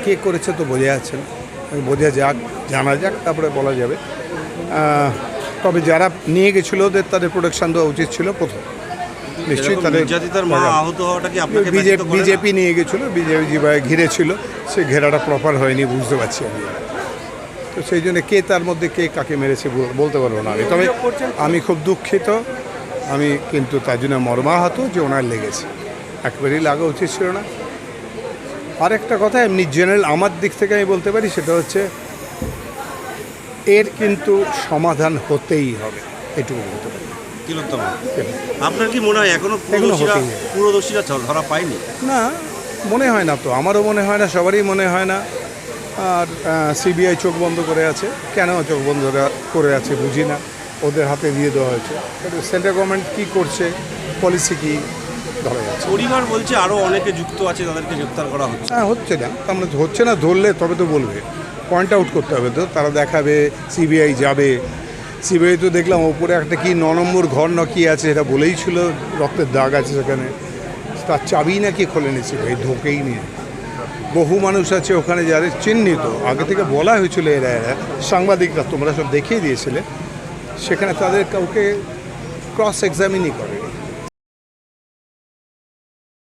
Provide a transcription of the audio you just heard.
কে করেছে তো বোঝা যাচ্ছে না, বোঝা যাক, জানা যাক, তারপরে বলা যাবে। তবে যারা নিয়ে গেছিলো তাদের প্রোটেকশন দেওয়া উচিত ছিল প্রথম। নিশ্চয়ই তাদের বিজেপি নিয়ে গেছিলো, বিজেপি যেভাবে ঘিরেছিল সে ঘেরাটা প্রপার হয়নি, বুঝতে পারছি আমি। তো সেই জন্য কে তার মধ্যে কে কাকে মেরেছে বলতে পারবো না আমি। তবে আমি খুব দুঃখিত, আমি কিন্তু তার জন্য মর্মাহত যে ওনার লেগেছে, একবারই লাগা উচিত ছিল না। আরেকটা কথা এমনি জেনারেল আমার দিক থেকে আমি বলতে পারি, সেটা হচ্ছে এর কিন্তু সমাধান হতেই হবে, এটুকু বলতে পারি। আপনার কি মনে হয় এখনো পুরোদোষীরা ধরা পায়নি? না, মনে হয় না তো, আমারও মনে হয় না, সবারই মনে হয় না। আর সিবিআই চোখ বন্ধ করে আছে, কেন চোখ বন্ধ করে আছে বুঝি না, ওদের হাতে দিয়ে দেওয়া হয়েছে। সেন্ট্রাল গভর্নমেন্ট কী করছে, পলিসি কী, ধরা যাচ্ছে। পরিবার বলছে আরও অনেকে যুক্ত আছে, তাদেরকে গ্রেপ্তার করা হচ্ছে। হ্যাঁ, হচ্ছে না, তার মানে হচ্ছে না, ধরলে তবে তো বলবে, পয়েন্ট আউট করতে হবে তো, তারা দেখাবে, সিবিআই যাবে। সিবিআই তো দেখলাম ওপরে একটা কি 9 নম্বর ঘর না কি আছে, এটা বলেই ছিল, রক্তের দাগ আছে সেখানে, তার চাবি নাকি খোলে নিয়েছে, ভাই ঢোকেই নিয়ে। বহু মানুষ আছে ওখানে যাদের চিহ্নিত, আগে থেকে বলা হয়েছিল, এরা সাংবাদিকরা তোমরা সব দেখিয়ে দিয়েছিলে, সেখানে তাদের কাউকে ক্রস এক্সামিনই করে।